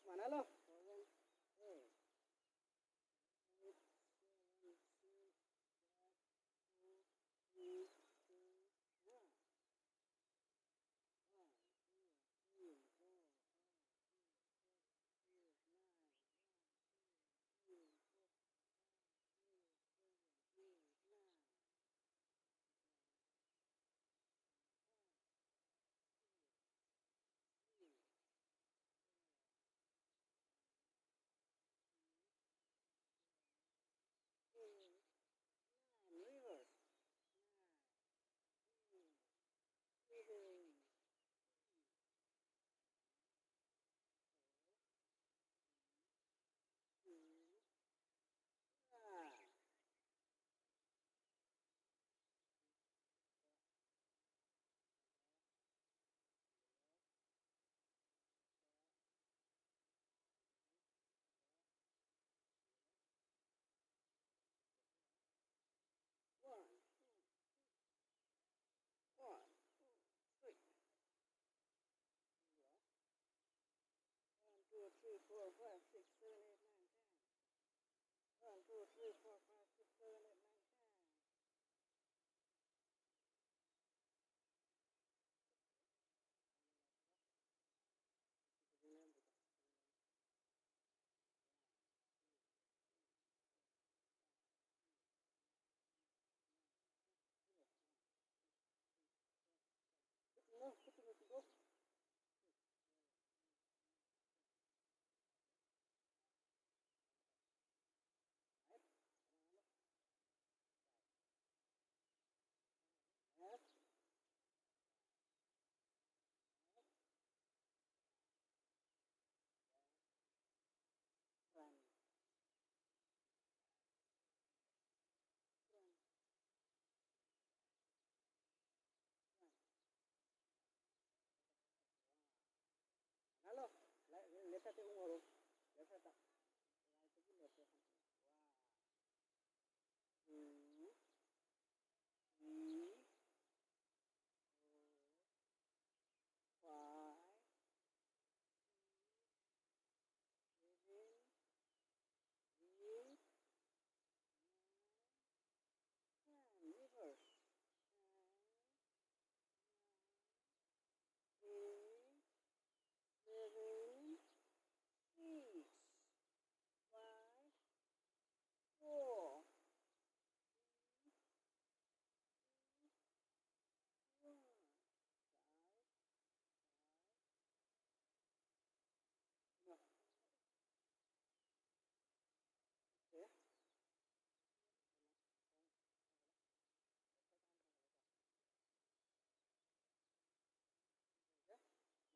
Mana lo? 7, 8, 7, 6, 5, 4, 3, 2, 1. 1, 2, 3, 4, 5, 6, 7, 8, 9, 1, 2, 3, 4, 5, 6, 7, 8, 9. 1, 2, 3, 4, 5, 6, 7, 8, 9. Reverse. 9, 10, 11, 12, 4, 3, 2, 1. One, one, three. 1, 2, 3, 4, 5, 6, 7, 8, 9, 10. 1, 2, 3, 4, 5, 6, 7, 8, 9, 10. No, go. Left, front, front, front. Halo, lihat satu umur. Lihat satu. Lihat satu lihat satu. Wow. 2, 3, 4, 5, 6, 7, 8, 9, 10. Reverse. 10, 9, 8, 7, 6, 5, 4, 3, 2, 1. 5, 5. No. Okay.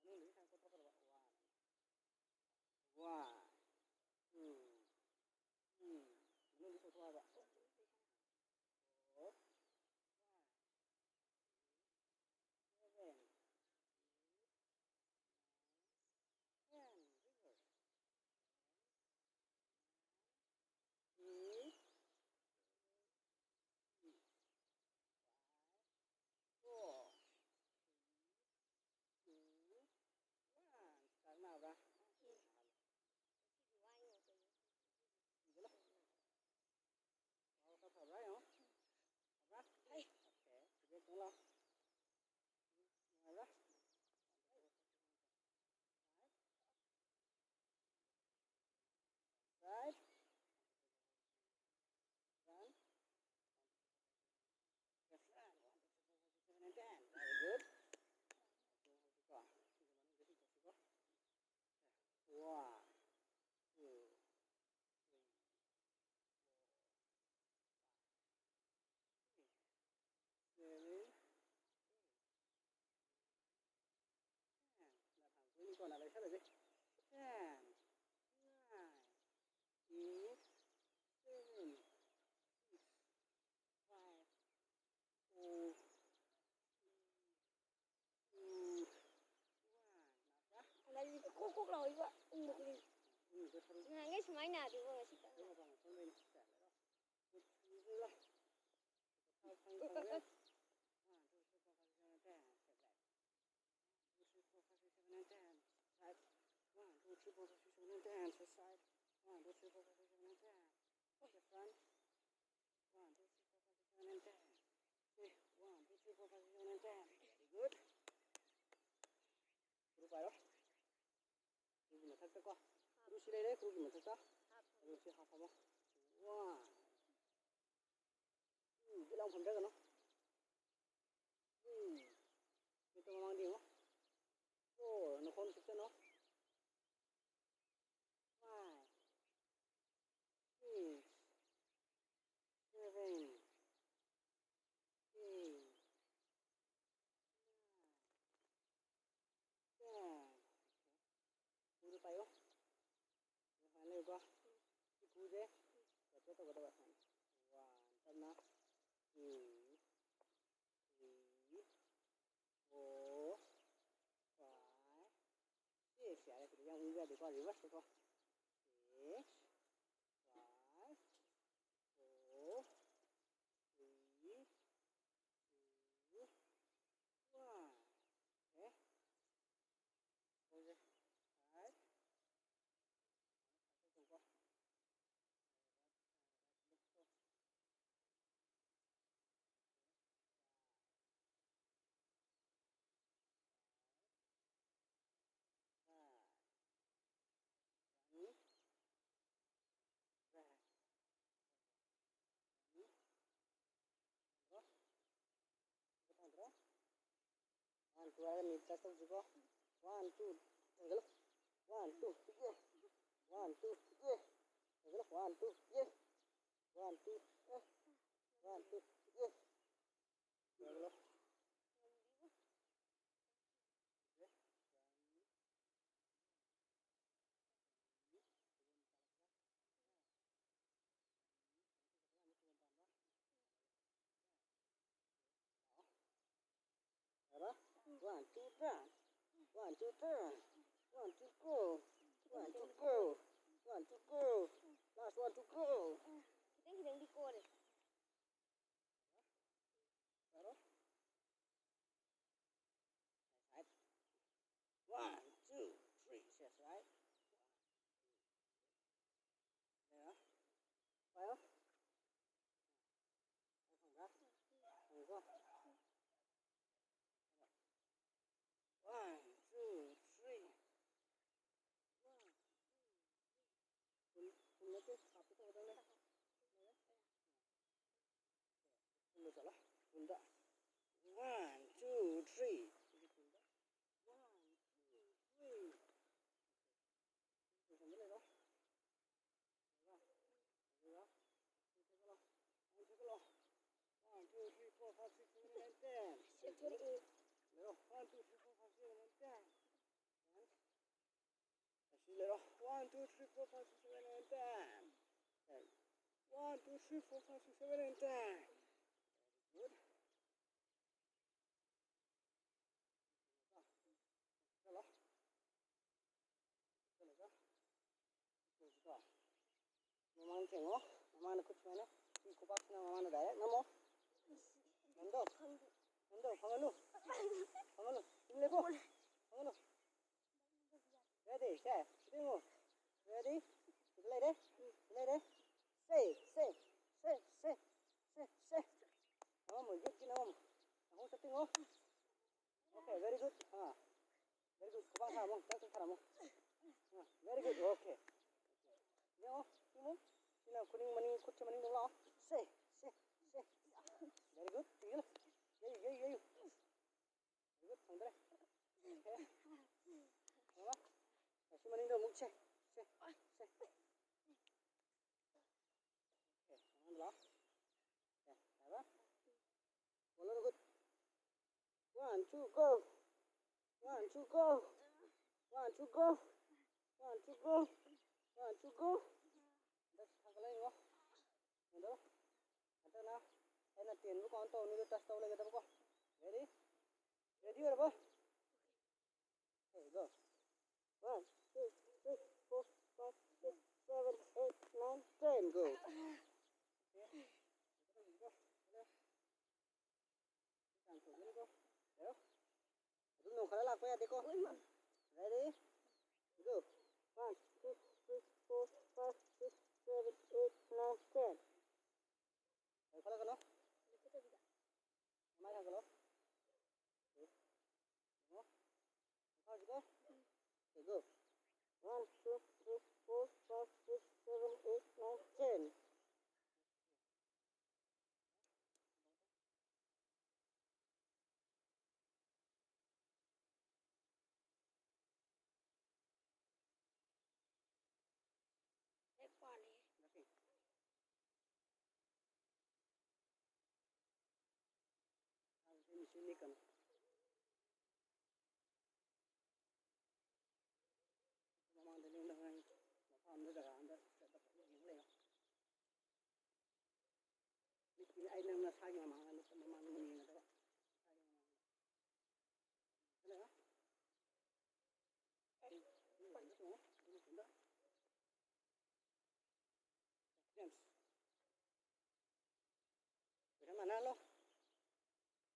Menulis sang kotor kotor one. 1, 2, 3. Menulis kotor apa? 4, 5, 6, 7, 8, 9, 10. Reverse. 10, 9, 8, 7, 6, 5, 4, 3, 2, 1. Sekarang apa? Gitu lah. Mau apa ya? Apa? Hai. Oke, kita tolong. Mana? Right. Front. The front. 1, 2, 3, 4, 5, 6, 7, and 10. Very good. One, two, three, 4, 5, 6, 7, 8, 9, 10. Là thẳng xuống còn lại sao vậy? 10, 9, 8, 7, 6, 5, 4, 3, 2, 1. Napa? Lagi kok lagi Pak. Ngangge semaina di bawah sih. Bang, sampai ni kita lah. Bismillah. One, two, three, four, five, six, seven, 10. Step back. 1, 2, 3, 4, 5, 6, 7, and 10. Right. 1, 2, 3, 4, 5, 6, 7, and 10. Switch side. 1, 2, 3, 4, 5, 6, 7, and 10. Push the front. 1, 2, 3, 4, 5, 6, 7, and 10. Okay. 1, 2, 3, 4, 5, 6, 7, and 10. Very good. Group by đó. Group mà thắt có. Group xí đây đấy. Group mà thắt đó. Group xí half không? 1. Cái lòng phần đó nó. Cái tôi mang đi không? Nó không thích nó. 5, 6, 7, 8, 10. Cú đi không? Hai này qua. Cú deh. Baca tu kata bahan. 1, tam na. 2, 3, 4, 5, 6. Ada tu yang unggal di kau reverse tu kau. 6, 5, 4, 3, 2, 1. Okay. Okay. 5. Satu kau. Let's go. One, two, ada minta tu juga. 1, 2, tengok. 1, 2, 3. 1, 2, 3. Tengok. 1, 2, 3. 1, 2, 1, 2, 3. Tengok. Apa? 1, 2, turn. 1, 2, turn. 1, 2, go. 1, 2, go. 1, 2, go. Last 1, 2, go. Kita di kor. Apa? Side. 1, 2, 3. Yes, right. There. Fire. Không ra. Không có. 1, 2, 3. Kun nanti apa tu orang ni? Kun salah. Bunda. 1, 2, 3. 1, 2, 3. Sambil le đó. Rồi. Rồi. Take a look. Take a look. 1, 2, 3, 4, 5, 6, 7, 8, 10. Little. 1, 2, 3, 4, 5, 6, 7, 10. Actually, little. 1, 2, 3, 4, 5, 6, 7, 8, 10. 1, 2, 3, 4, 5, 6, 7, 8, 10. Very good. Hello. Hello. Memang tengok, memang nak kucing mana? Ikut pak nama mana dah? Nama? Nando. Nando, pangalu. Pangalu. Ini lepo. Pangalu. Ready, saya. Tengok. Ready? Play deh. Play deh. Say. Nama mu, jump nama mu. Aku setting oh. Okay, very good. Ha. Very good. Kubang sama, tak sama. Very good. Okay. Yo, ini. Sila kuning mani, kucing mani dulu. Say. Very good. Tinggal. Yo. Very good. Sandra. Okay. Apa? Kasih mani dulu, muncul. Say. Okay, jangan dulu. Ya, apa? Boleh good. 1, 2, go. 1, 2, go. 1, 2, go. 1, 2, go. 1, 2, go. Dah thang lagi kau. Ada. Ada na. Ada tiền với con tàu ni tas tàu lagi kita kau. Ready? Ready or apa? Okay, go. 1, 2, 3, 4, 5, 6, 7, 8, 9, 10. Go. Okay. Go. Jangan terus go. Ayo. Aduh, nong kalau lakukan ya, deko. Ready? Go. 9, 10. Rồi, follow cái Kita juga. Mai thằng cái đúng không? How you go? Okay, go. 1, 2, 3, 4, 5, 6, 7, 8, 9, 10. Ekor ni. Okay. Mình xin đi cần. Mang đến đây là nó còn nó giờ ăn sẽ tập những này. Mình ai nằm là sai mà mang nó mang mình là đó. Sai mà mang. Cái này á. Còn nó xuống, nó xuống đó. James. Phải mà nalo.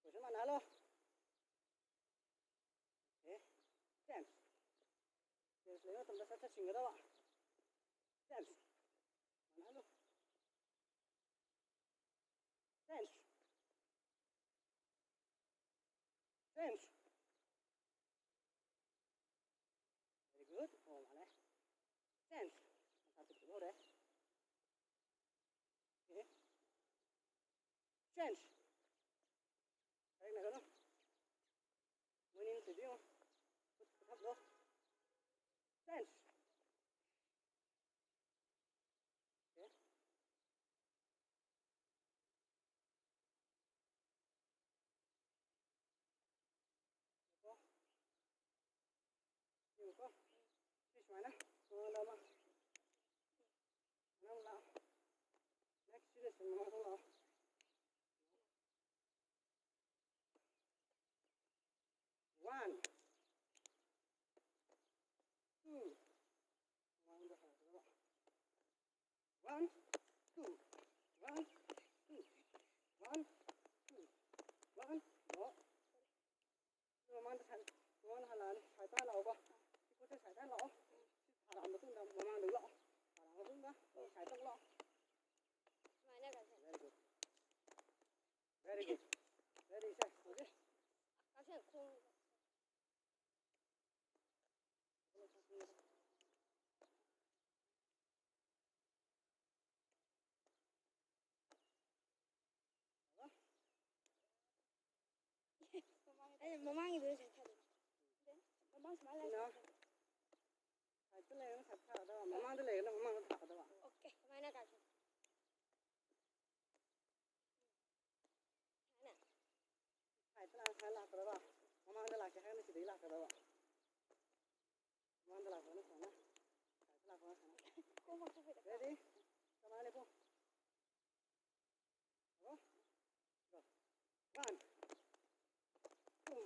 Phải mà nalo. Okay. James. James lấy nó tầm ra sát chỉnh cái đó ạ. James. Mà nalo. James. James. Very good. Oh, mà này. James. Ta tự nó đấy. Okay. James. Cái này nó. Mới nhìn tự nhiên. Thấp đó. James. Okay. Có. Nhiều có. Fish mana? Lama. Mana lah. Next sudah semua lah. One. Two. One, two. One, two. One, two. One, two. One, đó. Nhưng mà mang là phải ta lẩu ba. Có thể phải ta lẩu. Thả làm một tung đồng mà mang đứng lọ. Thả làm một tung đó. Phải tông lọ. Mai nak kan? Very good. Very good. Very good. Okay. Kasih aku. Mama itu saya tahu. Mama semalam. Nó. Phải tức là nó thật thả đâu mà mang tức là nó mang thả đâu ạ. Okay, mana kasih? Mana? Phải tức là phải lạc đâu ạ. Mà mang tức là cái hay nó chỉ đấy lạc đâu ạ. Mang tức là nó phải tức là nó phải. Kau mahu apa? Ready? Come on, Lepo. Go. Go. 1, 2,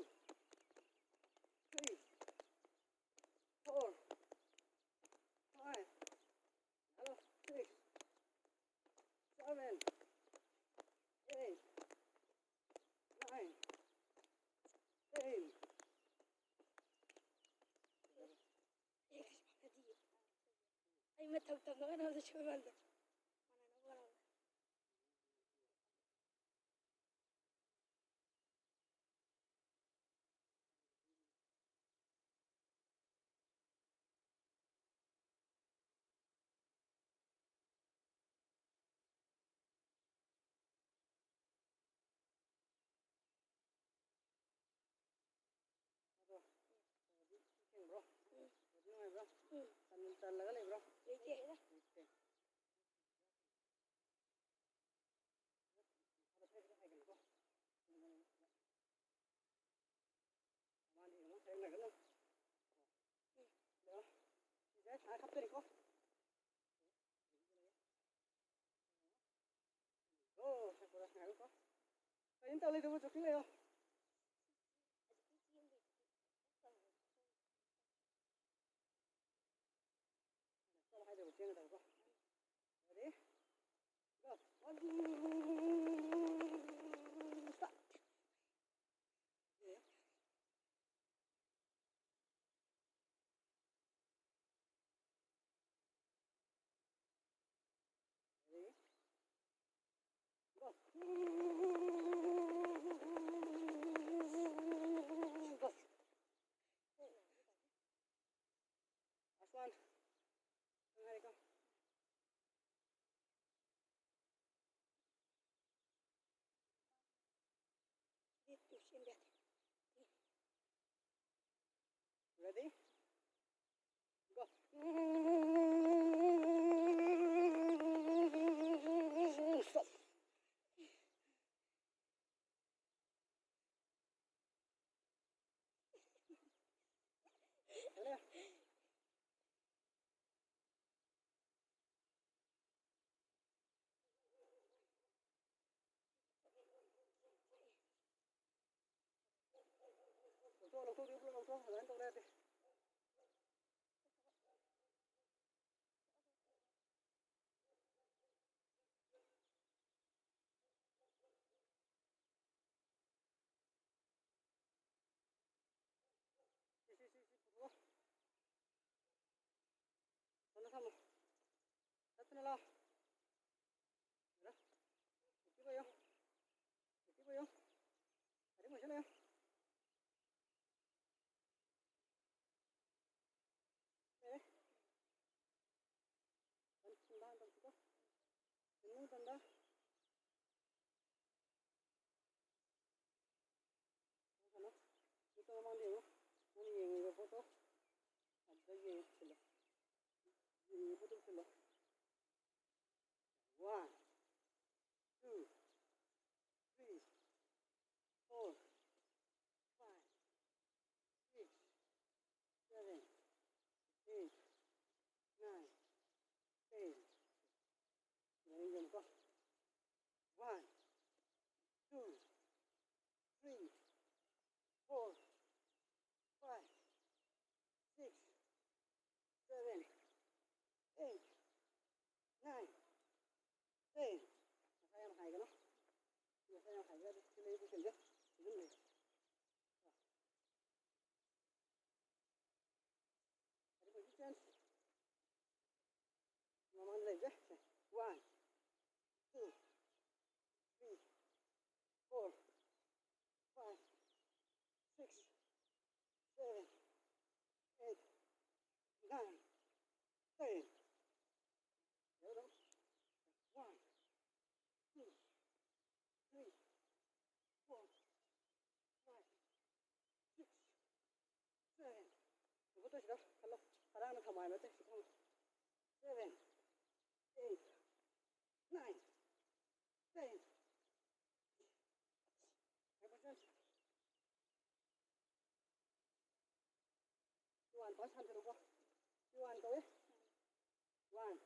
3, 4, 5, hello, 6, 7, 8, 9, 10. Ay, me tocó no ganas de chuvar. Mana no ganas. Bro. Chicken bro. Ready bro? Tan lagay le bro. Lagi dah. Okay. Ada saya kita hai ko. Mandi nó thấy là cái nó. Đó. Cái thái khắp tên ko. Oh, saya kurang ngaruh ko. Saya entah le tu jokin le yo. Sao hai đều trên rồi ko. Ready? Go. Stop. Yeah. Ready? Bas. Aslan. Hadi come. Ready? Go. Stop. Ready? Lộc thuốc đi, lộc thuốc, lấy tao đây đi. Puto. Sana sama. Satu nila. Mira. Aquí voy yo. Aquí voy yo. Haremos yo. Mire. Tanda, tanda. Ini tanda. Sana. Ito naman din. Ano yung photo? Ada yung sila. Yung photo sila. 1, 2, 3, 4, 5, 6, 7, 8, 9, 10. Ganyan ko. 1, 2, 3, 4, 5, 6, 7, 8, 9, 10. Masaya na kayo, no? Masaya na kayo. Sila yung sila. Sila yung Hari ko chance. Maman like that. 1, 2, 3, 4, 5, 6, 7, 8, 9, 10. There we go. 1, 2, 3, 4, 5, 6, 7. Ito sila. Hello. Parang nagkamay mo ito. 7, 8, 9, 10. Have a chance. You want pass? Hantar ko. You want go eh? 1,